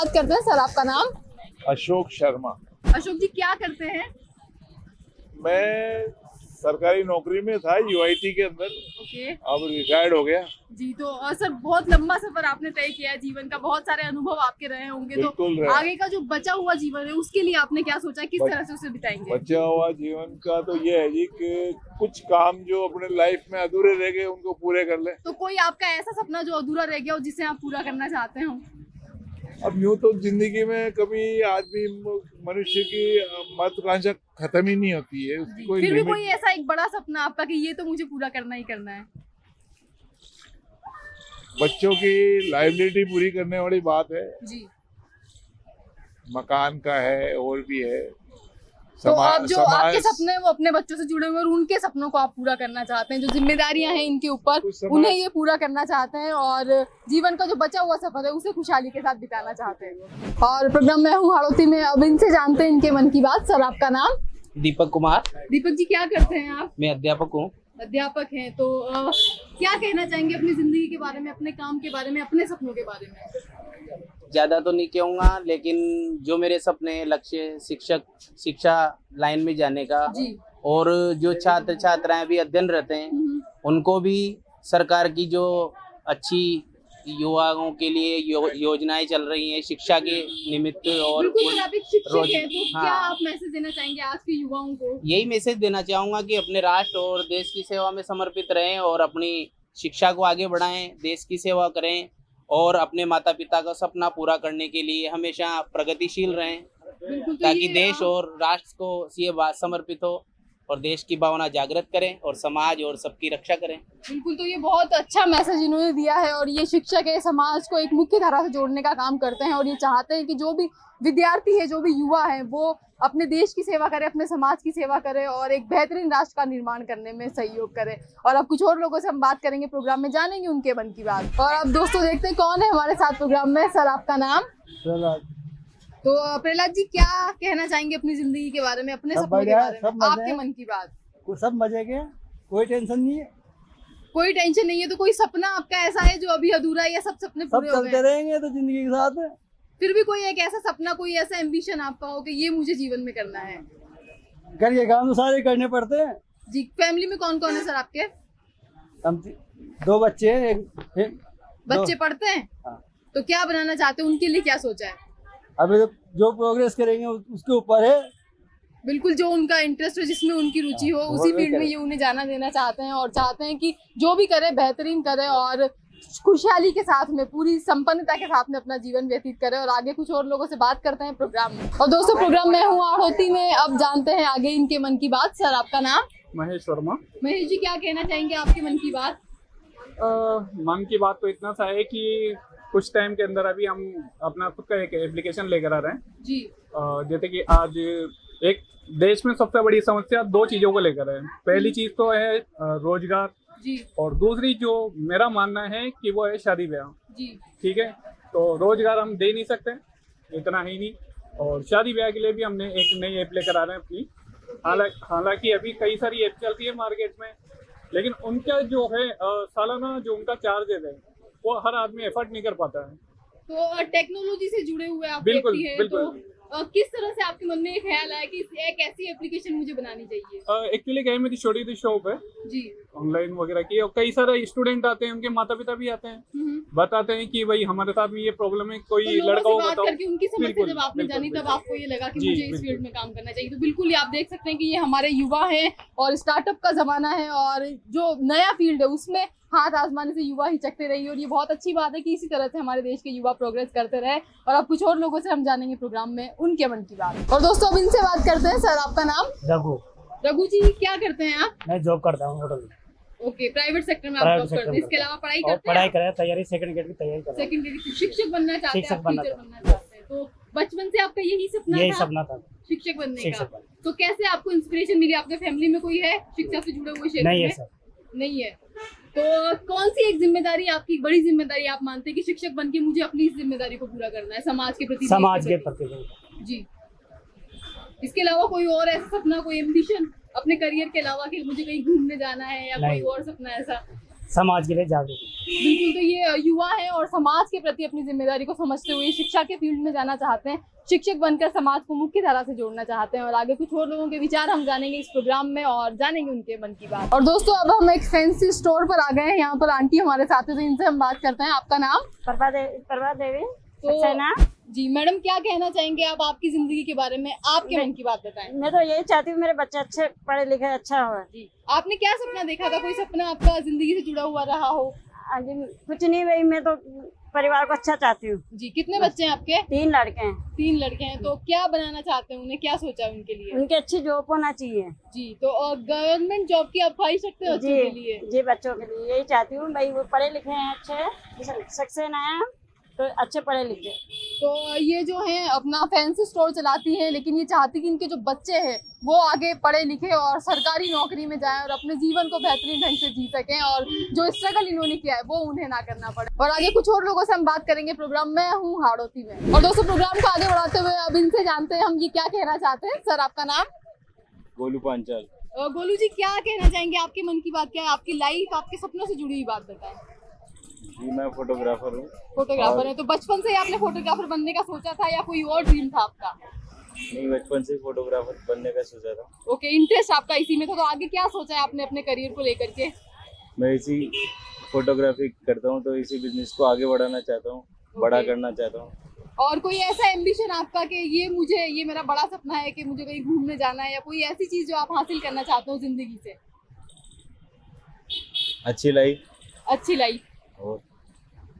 बात करते हैं। सर आपका नाम? अशोक शर्मा। अशोक जी क्या करते हैं? मैं सरकारी नौकरी में था यूआईटी के अंदर, ओके अब रिटायर्ड हो गया। जी। तो सर बहुत लंबा सफर आपने तय किया है जीवन का, बहुत सारे अनुभव आपके रहे होंगे, बिल्कुल तो रहे। आगे का जो बचा हुआ जीवन है उसके लिए आपने क्या सोचा है, किस तरह से उसे बिताएंगे? बचा हुआ जीवन का तो ये है जी कि कुछ काम जो अपने लाइफ में अधूरे रह गए उनको पूरे कर ले। तो कोई आपका ऐसा सपना जो अधूरा रह गया हो जिसे आप पूरा करना चाहते हो? अब यूं तो जिंदगी में कभी आदमी मनुष्य की महत्वाकांक्षा खत्म ही नहीं होती है, उसकी कोई फिर भी लिमिट। कोई ऐसा एक बड़ा सपना आपका कि ये तो मुझे पूरा करना ही करना है? बच्चों की लाइबिलिटी पूरी करने वाली बात है जी। मकान का है और भी है। तो अब जो आपके सपने हैं वो अपने बच्चों से जुड़े हुए हैं और उनके सपनों को आप पूरा करना चाहते हैं, जो जिम्मेदारियां हैं इनके ऊपर उन्हें ये पूरा करना चाहते हैं और जीवन का जो बचा हुआ सफर है उसे खुशहाली के साथ बिताना चाहते हैं। और प्रोग्राम में हूँ हाड़ौती में, अब इनसे जानते हैं इनके मन की बात। सर आपका नाम? दीपक कुमार। दीपक जी क्या करते हैं आप? मैं अध्यापक हूँ। अध्यापक हैं, तो क्या कहना चाहेंगे अपनी जिंदगी के बारे में, अपने काम के बारे में, अपने सपनों के बारे में? ज़्यादा तो नहीं कहूँगा, लेकिन जो मेरे सपने लक्ष्य शिक्षा लाइन में जाने का जी। और जो छात्र छात्राएं भी अध्ययनरत हैं उनको भी सरकार की जो अच्छी युवाओं के लिए योजनाएं चल रही हैं शिक्षा के निमित्त, और बिल्कुल सर, आप एक शिक्षक हैं, तो हाँ। क्या आप मैसेज देना चाहेंगे आज के युवाओं को? यही मैसेज देना चाहूँगा कि अपने राष्ट्र और देश की सेवा में समर्पित रहें और अपनी शिक्षा को आगे बढ़ाएं, देश की सेवा करें और अपने माता पिता का सपना पूरा करने के लिए हमेशा प्रगतिशील रहें, ताकि देश और राष्ट्र को ये बात समर्पित हो और देश की भावना जागृत करें और समाज और सबकी रक्षा करें। बिल्कुल, तो ये बहुत अच्छा मैसेज इन्होंने दिया है और ये शिक्षक है, समाज को एक मुख्य धारा से जोड़ने का काम करते हैं और ये चाहते हैं कि जो भी विद्यार्थी है, जो भी युवा है, वो अपने देश की सेवा करे, अपने समाज की सेवा करे और एक बेहतरीन राष्ट्र का निर्माण करने में सहयोग करे। और अब कुछ और लोगों से हम बात करेंगे, प्रोग्राम में जानेंगे उनके मन की बात। और अब दोस्तों देखते हैं कौन है हमारे साथ प्रोग्राम में। सर आपका नाम? तो प्रहलाद जी क्या कहना चाहेंगे अपनी जिंदगी के बारे में, अपने सपनों के बारे में, आपके मन की बात? सब मजे के, कोई टेंशन नहीं है। कोई टेंशन नहीं है, तो कोई सपना आपका ऐसा है जो अभी अधूरा है या सब सपने सब पूरे हो गए? चलते रहेंगे तो जिंदगी के साथ। फिर भी कोई एक ऐसा सपना, कोई ऐसा एम्बिशन आपका हो कि ये मुझे जीवन में करना है? घर के काम तो सारे करने पड़ते हैं जी। फैमिली में कौन कौन है सर आपके? हम 2 बच्चे हैं, एक बच्चे पढ़ते हैं? हाँ। तो क्या बनाना चाहते हैं, उनके लिए क्या सोचा है? अभी तो जो प्रोग्रेस करेंगे उसके ऊपर है। बिल्कुल, जो उनका इंटरेस्ट हो, जिसमें उनकी रुचि हो, उसी फील्ड में ये उन्हें जाना देना चाहते हैं और चाहते हैं कि जो भी करे बेहतरीन करे और खुशहाली के साथ में, पूरी संपन्नता के साथ में अपना जीवन व्यतीत करे। और आगे कुछ और लोगों से बात करते हैं प्रोग्राम में। और दोस्तों प्रोग्राम में हूँ हाड़ौती में, अब जानते हैं आगे इनके मन की बात। सर आपका नाम? महेश वर्मा। महेश जी क्या कहना चाहेंगे आपके मन की बात? मन की बात तो इतना सा है कि कुछ टाइम के अंदर अभी हम अपना खुद का एक एप्लीकेशन लेकर आ रहे हैं जी। जैसे कि आज एक देश में सबसे बड़ी समस्या 2 चीज़ों को लेकर है। पहली चीज़ तो है रोजगार जी। और दूसरी जो मेरा मानना है कि वो है शादी ब्याह जी। ठीक है, तो रोजगार हम दे नहीं सकते, इतना ही नहीं, और शादी ब्याह के लिए भी हमने एक नई ऐप लेकर आ रहे हैं अपनी। हालांकि अभी कई सारी ऐप चलती है मार्केट में, लेकिन उनका जो है सालाना जो उनका चार्जेस है वो हर आदमी एफर्ट नहीं कर पाता है। तो टेक्नोलॉजी से जुड़े हुए आप बिल्कुल, व्यक्ति हैं, बिल्कुल। तो किस तरह से आपके मन में ये ख्याल आया कि एक ऐसी एप्लीकेशन मुझे बनानी चाहिए? एक्चुअली क्या है, मेरी छोटी सी शॉप है जी। ऑनलाइन वगैरह की, और कई सारे स्टूडेंट आते हैं, उनके माता पिता भी आते हैं, बताते हैं कि भाई हमारे साथ में ये प्रॉब्लम है, कोई तो लड़का हो बात बताओ। करके उनकी समस्या बिल्कुल, जब आपने बिल्कुल, जानी, तब बिल्कुल। आपको ये लगा कि जी, मुझे इस बिल्कुल। फील्ड में काम करना चाहिए। तो बिल्कुल ये आप देख सकते हैं कि ये हमारे युवा हैं और स्टार्टअप का जमाना है और जो नया फील्ड है उसमें हाथ आजमाने से युवा हिचकते रहिए और ये बहुत अच्छी बात है कि इसी तरह से हमारे देश के युवा प्रोग्रेस करते रहे। और अब कुछ और लोगों से हम जानेंगे प्रोग्राम में उनके मन की बात। और दोस्तों अब इनसे बात करते हैं। सर आपका नाम? रघु। रघु जी क्या करते हैं आप? मैं जॉब करता हूँ होटल में। ओके, प्राइवेट सेक्टर में आप जॉब करते हैं, इसके अलावा पढ़ाई करते हैं? पढ़ाई करें, तैयारी सेकंड ग्रेड की तैयारी कर रहा हूँ। सेकंड ग्रेड की शिक्षक बनना चाहते हैं, शिक्षक आप बनना टीचर चाहते बनना चाहते हैं, तो बचपन से आपका यही सपना यही था सपना था। शिक्षक बनने शिक्षक का? बनने। तो कैसे आपको इंस्पिरेशन मिली? आपके फैमिली में कोई है शिक्षा से जुड़े हुए क्षेत्र नहीं है में? सर। नहीं है। तो कौन सी एक जिम्मेदारी, आपकी बड़ी जिम्मेदारी आप मानते हैं कि शिक्षक बन के मुझे अपनी इस जिम्मेदारी को पूरा करना है समाज के प्रति? समाज के प्रति जी। इसके अलावा कोई और ऐसा सपना, कोई एम्बिशन अपने करियर के अलावा कि मुझे कहीं घूमने जाना है या कोई और सपना ऐसा? समाज के लिए जागरूक हूँ। बिल्कुल, तो ये युवा है और समाज के प्रति अपनी जिम्मेदारी को समझते हुए शिक्षा के फील्ड में जाना चाहते हैं, शिक्षक बनकर समाज को मुख्य धारा से जोड़ना चाहते हैं। और आगे कुछ और लोगों के विचार हम जानेंगे इस प्रोग्राम में और जानेंगे उनके मन की बात। और दोस्तों, अब हम एक फैंसी स्टोर पर आ गए हैं। यहाँ पर आंटी हमारे साथ हैं, तो इनसे हम बात करते हैं। आपका नाम? प्रभा देवी तो सक्सेना। जी मैडम, क्या कहना चाहेंगे आप आपकी जिंदगी के बारे में? आपके मन की बात बताएं। मैं तो यही चाहती हूँ मेरे बच्चे अच्छे पढ़े लिखे अच्छा हो। जी, आपने क्या सपना देखा था? कोई सपना आपका जिंदगी से जुड़ा हुआ रहा हो? आज कुछ नहीं भाई, मैं तो परिवार को अच्छा चाहती हूँ। जी, कितने बच्चे हैं आपके? 3 लड़के हैं। 3 लड़के हैं। तो क्या बनाना चाहते हैं? उन्हें क्या सोचा है उनके लिए? उनकी अच्छी जॉब होना चाहिए। जी, तो गवर्नमेंट जॉब की आप ख्वाहिश रखते हो बच्चों के लिए? जी बच्चों के लिए यही चाहती हूँ भाई, वो पढ़े लिखे हैं अच्छे, सक्सेना है तो अच्छे पढ़े लिखे। तो ये जो है अपना फैंसी स्टोर चलाती है, लेकिन ये चाहती कि इनके जो बच्चे हैं वो आगे पढ़े लिखे और सरकारी नौकरी में जाएं और अपने जीवन को बेहतरीन ढंग से जी सकें और जो स्ट्रगल इन्होंने किया है वो उन्हें ना करना पड़े। और आगे कुछ और लोगों से हम बात करेंगे। प्रोग्राम में हूँ हाड़ौती में। और दोस्तों, प्रोग्राम को आगे बढ़ाते हुए अब इनसे जानते हैं हम ये क्या कहना चाहते हैं। सर, आपका नाम? गोलू पांचाल। गोलू जी, क्या कहना चाहेंगे? आपके मन की बात क्या है? आपकी लाइफ, आपके सपनों से जुड़ी हुई बात बताएं। जी मैं फोटोग्राफर हूँ। फोटोग्राफर है, तो बचपन से ही आपने फोटोग्राफर बनने का सोचा था या कोई और ड्रीम था आपका? नहीं, बचपन से फोटोग्राफर बनने का सोचा था। ओके, इंटरेस्ट आपका इसी में था। तो आगे क्या सोचा है आपने अपने करियर को लेकर के? मैं इसी फोटोग्राफी करता हूँ तो इसी बिजनेस को आगे बढ़ाना चाहता हूँ, बड़ा करना चाहता हूँ। और कोई ऐसा एम्बिशन आपका कि ये मेरा बड़ा सपना है कि मुझे कहीं घूमने जाना है, या कोई ऐसी चीज जो आप हासिल करना चाहते हो जिंदगी से? अच्छी लाइफ। अच्छी लाइफ। और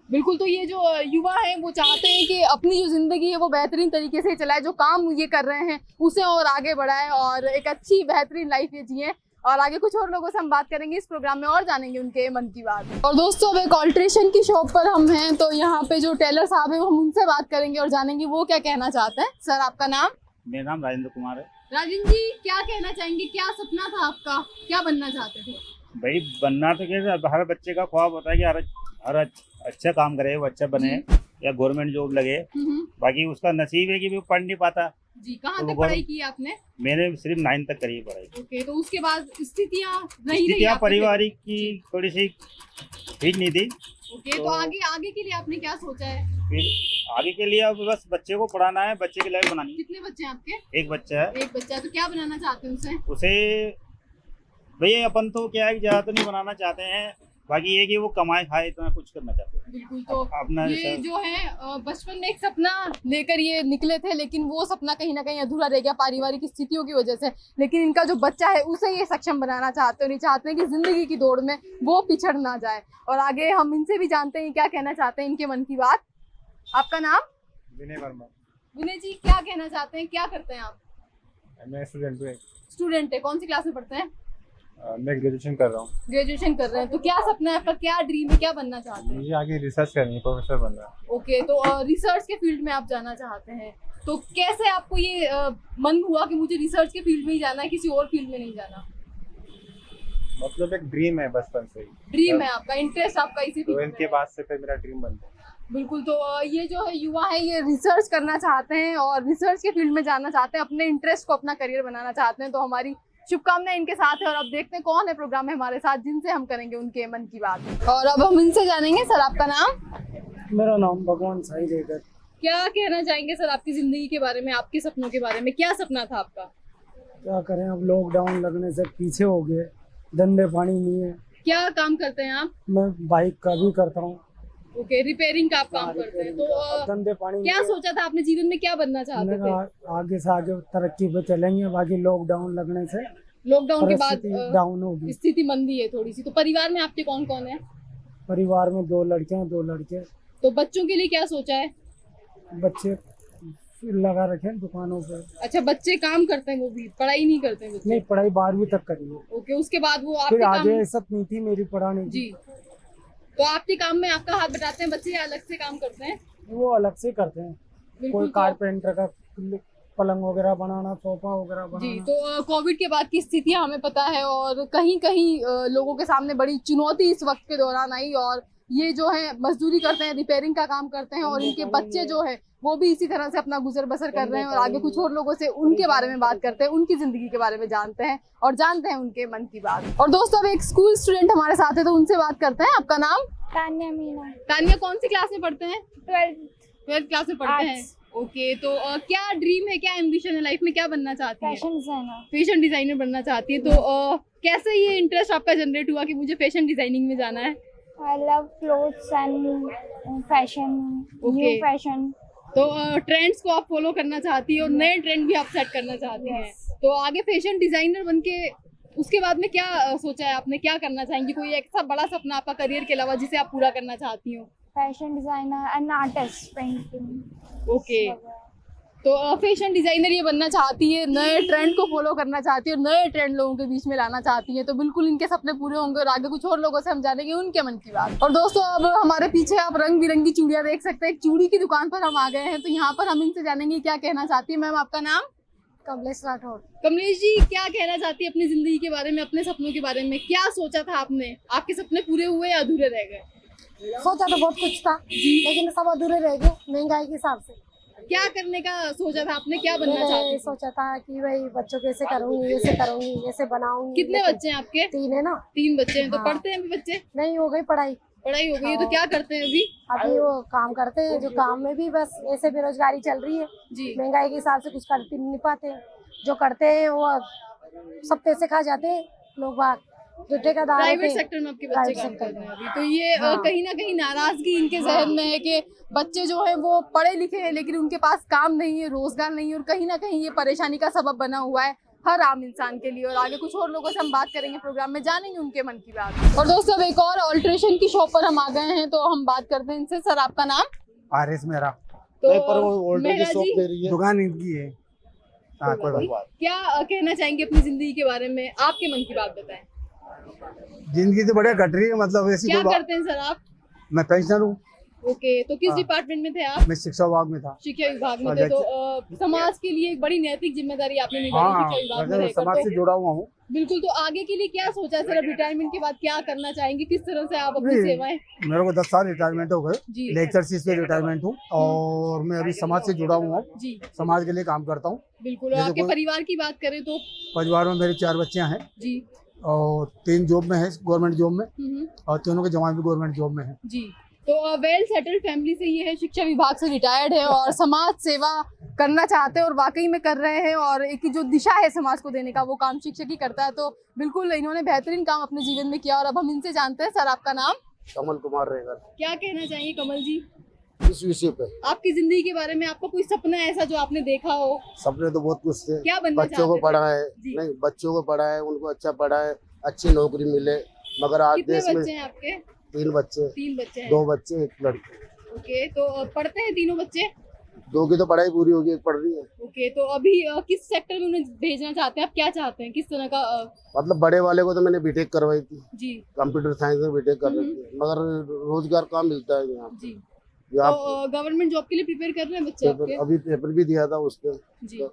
बिल्कुल, तो ये जो युवा हैं वो चाहते हैं कि अपनी जो जिंदगी है वो बेहतरीन तरीके से चलाए, जो काम ये कर रहे हैं उसे और आगे बढ़ाए और एक अच्छी बेहतरीन लाइफ ये जिए। और आगे कुछ और लोगों से हम बात करेंगे इस प्रोग्राम में और जानेंगे उनके मन की बात। और दोस्तों, अब एक ऑल्ट्रेशन की शॉप पर हम हैं, तो यहाँ पे जो टेलर साहब है वो हम उनसे बात करेंगे और जानेंगे वो क्या कहना चाहते हैं। सर, आपका नाम? मेरा नाम राजेंद्र कुमार है। राजेंद्र जी, क्या कहना चाहेंगे? क्या सपना था आपका? क्या बनना चाहते थे? भाई बनना तो क्या, हर बच्चे का ख्वाब होता है कि हर अच्छा काम करे, वो अच्छा बने या गवर्नमेंट जॉब लगे। बाकी उसका नसीब है कि वो पढ़ नहीं पाता। जी, कहाँ तो तक पढ़ाई की आपने? मैंने सिर्फ 9 तक करी है पढ़ाई। ओके, तो उसके बाद स्थितियाँ पारिवारिक की थोड़ी सी ठीक नहीं थी। ओके, तो आगे के लिए आपने क्या सोचा है? फिर आगे के लिए अब बस बच्चे को पढ़ाना है, बच्चे की लाइफ बनानी है। कितने बच्चे हैं आपके? एक बच्चा है। एक बच्चा है, तो क्या बनाना चाहते हैं उसे भैया अपन तो क्या है, ज्यादा तो नहीं बनाना चाहते हैं, बाकी ये कि वो कमाए खाए इतना कुछ करना चाहते हैं। बिल्कुल, तो अपना ये जो है बचपन में एक सपना लेकर ये निकले थे, लेकिन वो सपना कहीं ना कहीं अधूरा रह गया पारिवारिक स्थितियों की वजह से। लेकिन इनका जो बच्चा है उसे ये सक्षम बनाना चाहते हैं और ये चाहते हैं कि जिंदगी की दौड़ में वो पिछड़ ना जाए। और आगे हम इनसे भी जानते हैं क्या कहना चाहते हैं, इनके मन की बात। आपका नाम? विनय वर्मा। विनय जी, क्या कहना चाहते हैं? क्या करते हैं आप? मैं स्टूडेंट हूँ। स्टूडेंट है, कौन सी क्लास में पढ़ते हैं? मैं ग्रेजुएशन कर रहा हूँ। ग्रेजुएशन कर रहे हैं, तो क्या सपना है आपका? क्या ड्रीम है? क्या बनना चाहते हैं? मुझे आगे रिसर्च करनी है, प्रोफेसर बनना है। ओके, तो रिसर्च के फील्ड में आप जाना चाहते हैं, तो कैसे आपको ये मन हुआ कि मुझे रिसर्च के फील्ड में ही जाना है, किसी और फील्ड में नहीं जाना? मतलब एक ड्रीम है बचपन से ही। ड्रीम है आपका, इंटरेस्ट आपका इसी फील्ड 12th के में? बाद से फिर मेरा ड्रीम बन गया। बिल्कुल, तो ये जो है युवा है ये रिसर्च करना चाहते हैं और रिसर्च के फील्ड में जाना चाहते हैं, अपने इंटरेस्ट को अपना करियर बनाना चाहते हैं। तो हमारी शुभकामनाएं इनके साथ है। और अब देखते हैं कौन है प्रोग्राम में हमारे साथ जिनसे हम करेंगे उनके मन की बात। और अब हम इनसे जानेंगे। सर, आपका नाम? मेरा नाम भगवान साई देकर। क्या कहना चाहेंगे सर आपकी जिंदगी के बारे में, आपके सपनों के बारे में? क्या सपना था आपका? क्या करें, अब लॉकडाउन लगने से पीछे हो गए, धंधे पानी नहीं है। क्या काम करते हैं आप? मैं बाइक का भी करता हूँ। ओके, रिपेयरिंग का आप काम करते हैं। तो धंधे पानी क्या सोचा था आपने जीवन में, क्या बनना चाहते थे? आगे से आगे तरक्की पे चलेंगे, बाकी लॉकडाउन लगने से लॉकडाउन के बाद डाउन होगी, स्थिति मंदी है थोड़ी सी। तो परिवार में आपके कौन कौन है? परिवार में 2 लड़के हैं, 2 लड़के। तो बच्चों के लिए क्या सोचा है? बच्चे लगा रखे हैं दुकानों पे। अच्छा, बच्चे काम करते हैं, वो भी पढ़ाई नहीं करते हैं बच्चे? नहीं, पढ़ाई 12वीं तक करी है। ओके, उसके बाद वो फिर आपके आगे काम सब नहीं थी मेरी पढ़ाने की। जी, तो आपके काम में आपका हाथ बटाते हैं बच्चे या अलग से काम करते हैं? वो अलग से करते हैं। बिल्कुल, कोई तो कारपेंटर का पलंग वगैरह बनाना, सोफा वगैरह जी। बनाना। तो कोविड के बाद की स्थितियां हमें पता है और कहीं कहीं लोगों के सामने बड़ी चुनौती इस वक्त के दौरान आई और ये जो है मजदूरी करते हैं, रिपेयरिंग का काम करते हैं और इनके बच्चे जो है वो भी इसी तरह से अपना गुजर बसर कर रहे हैं। और आगे कुछ और लोगों से उनके बारे में बात करते हैं, उनकी जिंदगी के बारे में जानते हैं और जानते हैं उनके मन की बात। और दोस्तों अब एक स्कूल स्टूडेंट हमारे साथ है तो उनसे बात करते हैं। आपका नाम? तान्या मीना। तानिया कौन सी क्लास में पढ़ते हैं? 12th क्लास में पढ़ते हैं। ओके, तो क्या ड्रीम है, क्या एम्बिशन है लाइफ में, क्या बनना चाहती है? Fashion designer. फैशन डिजाइनर बनना चाहती है। तो कैसे ये इंटरेस्ट आपका जनरेट हुआ कि मुझे फैशन डिजाइनिंग में जाना है? I love clothes and fashion, new fashion. तो ट्रेंड्स को आप फॉलो करना चाहती है और नए ट्रेंड भी आप सेट करना चाहती हैं। तो आगे फैशन डिजाइनर बनके उसके बाद में क्या सोचा है आपने, क्या करना चाहेंगी? कोई ऐसा बड़ा सपना आपका करियर के अलावा जिसे आप पूरा करना चाहती हो? Fashion designer and artist, painting. Okay, तो फैशन डिजाइनर ये बनना चाहती है, नए ट्रेंड को फॉलो करना चाहती है और नए ट्रेंड लोगों के बीच में लाना चाहती है। तो बिल्कुल इनके सपने पूरे होंगे और आगे कुछ और लोगों से हम जानेंगे उनके मन की बात। और दोस्तों अब हमारे पीछे आप रंग बिरंगी चूड़ियां देख सकते हैं। एक चूड़ी की दुकान पर हम आ गए हैं तो यहाँ पर हम इनसे जानेंगे क्या कहना चाहती है। मैम आपका नाम? कमलेश राठौर। कमलेश जी, क्या कहना चाहती है अपनी जिंदगी के बारे में, अपने सपनों के बारे में? क्या सोचा था आपने? आपके सपने पूरे हुए या अधूरे रह गए? सोचा तो बहुत कुछ था लेकिन सब अधूरे रह गए महंगाई के हिसाब से। क्या करने का सोचा था आपने, क्या बनना चाहती थी? सोचा था कि भाई बच्चों कैसे करूंगी, ऐसे बनाऊंगी। कितने बच्चे हैं आपके? 3 है ना। 3 बच्चे हैं। तो हाँ। पढ़ते हैं अभी बच्चे? नहीं, हो गई पढ़ाई हो गई है। तो क्या करते हैं अभी? अभी वो काम करते हैं, जो काम में भी बस ऐसे बेरोजगारी चल रही है जी। महंगाई के हिसाब से, कुछ कर नहीं पाते। जो करते हैं वो सब पैसे खा जाते हैं लोग बाग, जो ठेकेदार प्राइवेट सेक्टर में आपके बच्चे काम कर रहे हैं अभी। तो ये कहीं ना कहीं नाराजगी इनके जहन में है कि बच्चे जो है वो पढ़े लिखे हैं लेकिन उनके पास काम नहीं है, रोजगार नहीं है और कहीं ना कहीं ये परेशानी का सबब बना हुआ है हर आम इंसान के लिए। और आगे कुछ और लोगों से हम बात करेंगे प्रोग्राम में, जानेंगे उनके मन की बात। और दोस्तों अब एक और ऑल्ट्रेशन की शॉप पर हम आ गए हैं तो हम बात करते हैं इनसे। सर आपका नाम? आरिस मेरा। तो मेहरा जी, दुकान इनकी है। हाँ, कोई बात। क्या कहना चाहेंगे अपनी जिंदगी के बारे में, आपके मन की बात बताएं। जिंदगी तो बढ़िया कट रही है, मतलब ऐसी क्या कोई करते हैं सर आप? मैं पेंशनर हूँ। ओके, तो किस डिपार्टमेंट में थे आप? मैं शिक्षा विभाग में था। शिक्षा विभाग में थे। तो समाज के लिए एक बड़ी नैतिक जिम्मेदारी आपने निभाई शिक्षा विभाग में रहकर। समाज से जुड़ा हुआ हूँ। बिल्कुल, तो आगे के लिए क्या सोचा है सर? अब रिटायरमेंट के बाद क्या करना चाहेंगे, किस तरह से आप अपनी सेवाएं? मेरे को 10 साल रिटायरमेंट हो गए, जी। लेक्चरशिप से रिटायरमेंट हूँ और मैं अभी समाज से जुड़ा हुआ हूँ जी। समाज के लिए काम करता हूँ। बिल्कुल, और आपके परिवार की बात करें तो? परिवार में मेरे 4 बच्चियाँ हैं जी और 3 जॉब में है, गवर्नमेंट जॉब में, और तीनों के जवान भी गवर्नमेंट जॉब में है जी। तो वेल सेटल्ड फैमिली से ये है, शिक्षा विभाग से रिटायर्ड है और समाज सेवा करना चाहते हैं और वाकई में कर रहे हैं। और एक जो दिशा है समाज को देने का वो काम शिक्षक ही करता है। तो बिल्कुल इन्होंने बेहतरीन काम अपने जीवन में किया। और अब हम इनसे जानते हैं। सर आपका नाम? कमल कुमार रेगर। क्या कहना चाहिए कमल जी इस विषय पे? आपकी जिंदगी के बारे में, आपका कोई सपना ऐसा जो आपने देखा हो? सपने तो बहुत कुछ थे। क्या बनना बच्चों को पढ़ाए, नहीं बच्चों को पढ़ाए, उनको अच्छा पढ़ाए, अच्छी नौकरी मिले, मगर आज देश में बच्चे हैं आपके? 3 बच्चे। 3 बच्चे हैं। 2 बच्चे 1 लड़की। ओके, तो पढ़ते हैं तीनों बच्चे? 2 की तो पढ़ाई पूरी होगी, 1 पढ़ रही है। ओके, तो अभी किस सेक्टर में उन्हें भेजना चाहते हैं आप? क्या चाहते हैं, किस तरह का? मतलब बड़े वाले को तो मैंने बीटेक करवाई थी जी, कंप्यूटर साइंस में बीटेक कर रही थी, मगर रोजगार कहाँ मिलता है यहाँ जी। यहाँ तो गवर्नमेंट जॉब के लिए प्रिपेयर कर रहे हैं बच्चे आपके? अभी पेपर भी दिया था उसके, जी।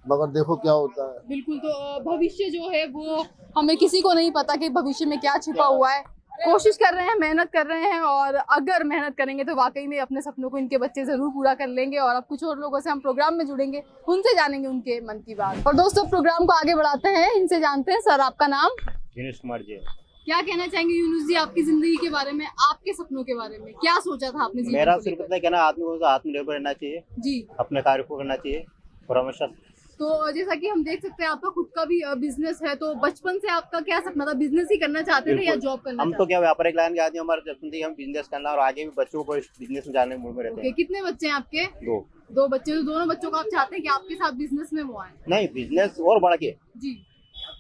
मगर देखो क्या होता है। बिल्कुल, तो भविष्य जो है वो हमें किसी को नहीं पता कि भविष्य में क्या छिपा हुआ है। कोशिश कर रहे हैं, मेहनत कर रहे हैं और अगर मेहनत करेंगे तो वाकई में अपने सपनों को इनके बच्चे जरूर पूरा कर लेंगे। और अब कुछ और लोगों से हम प्रोग्राम में जुड़ेंगे, उनसे जानेंगे उनके मन की बात। और दोस्तों प्रोग्राम को आगे बढ़ाते हैं, इनसे जानते हैं। सर आपका नाम? दिनेश कुमार जी। क्या कहना चाहेंगे यूनुस जी आपकी जिंदगी के बारे में, आपके सपनों के बारे में? क्या सोचा था आपने? मेरा सिर्फ पता है कहना, आदमी को आत्मनिर्भर रहना चाहिए जी, अपने कार्य को करना चाहिए और हमेशा। तो जैसा कि हम देख सकते हैं आपका खुद का भी बिजनेस है, तो बचपन से आपका क्या सपना था? बिजनेस ही करना चाहते थे या जॉब करना? हम तो क्या व्यापारिक लाइन के आदमी, हमारा सपना थी हम बिजनेस करना और आगे भी बच्चों को बिजनेस में जाने मूड में रहते हैं। कितने बच्चे हैं आपके? 2 बच्चे। तो दोनों बच्चों को आप चाहते हैं कि आपके साथ बिजनेस में वो आए? नहीं, बिजनेस और बढ़ के जी।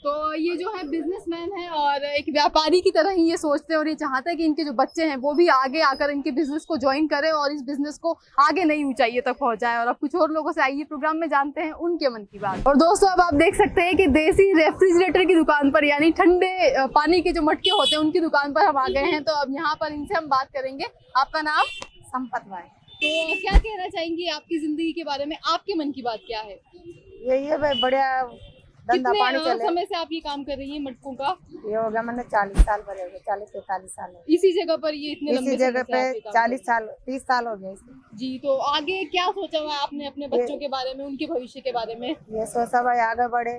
तो ये जो है बिजनेसमैन है और एक व्यापारी की तरह ही ये सोचते हैं और ये चाहते हैं कि इनके जो बच्चे हैं वो भी आगे आकर इनके बिजनेस को ज्वाइन करें और इस बिजनेस को आगे नई ऊंचाइयों तक पहुंचाए। और अब कुछ और लोगों से आइए प्रोग्राम में जानते हैं उनके मन की बात। और दोस्तों अब आप देख सकते हैं कि देसी रेफ्रिजरेटर की दुकान पर, यानी ठंडे पानी के जो मटके होते हैं उनकी दुकान पर हम आ गए हैं। तो अब यहाँ पर इनसे हम बात करेंगे। आपका नाम? संपत भाई। तो क्या कहना चाहेंगे आपकी जिंदगी के बारे में, आपके मन की बात क्या है? यही है भाई, बढ़िया धंधा पानी कितने चले। समय से आप ये काम कर रही हैं मटकों का? ये हो गया मैंने 40 साल भरे हो गए, 40-45 साल हो इसी जगह पर ये इतने गए। लंबे इसी समय जगह से पे आप ये काम 40 साल 30 साल हो गए इसे। जी, तो आगे क्या सोचा हुआ है आपने अपने बच्चों के बारे में, उनके भविष्य के बारे में? ये सोचा भाई आगे बढ़े।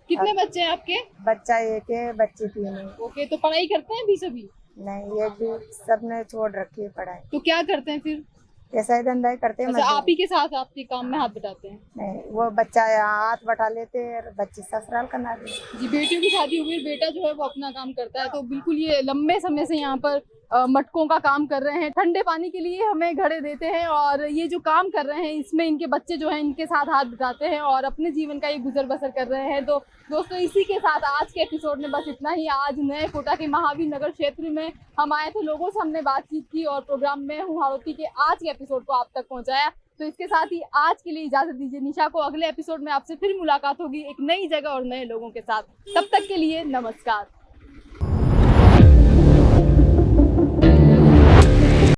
कितने बच्चे हैं आपके? बच्चा एक है, बच्ची 3 है। ओके, तो पढ़ाई करते हैं भी सभी? नहीं एक भी सबने छोड़ रखी है पढ़ाई, तो क्या करते हैं फिर? ऐसा ही धंधा ही करते हैं। अच्छा, आप ही के साथ आपके काम में हाथ बटाते हैं? नहीं वो बच्चा हाथ बटा लेते हैं और बच्ची ससुराल करना दी। जी, बेटियों की शादी हुई, बेटा जो है वो अपना काम करता है। तो बिल्कुल ये लंबे समय से यहाँ पर मटकों का काम कर रहे हैं। ठंडे पानी के लिए हमें घड़े देते हैं और ये जो काम कर रहे हैं इसमें इनके बच्चे जो हैं इनके साथ हाथ बटाते हैं और अपने जीवन का ये गुजर बसर कर रहे हैं। तो दोस्तों इसी के साथ आज के एपिसोड में बस इतना ही। आज नए कोटा के महावीर नगर क्षेत्र में हम आए थे, लोगों से हमने बातचीत की और प्रोग्राम में हूँ हाड़ौती के आज के एपिसोड को आप तक पहुँचाया। तो इसके साथ ही आज के लिए इजाजत दीजिए। निशा को अगले एपिसोड में आपसे फिर मुलाकात होगी एक नई जगह और नए लोगों के साथ। तब तक के लिए नमस्कार।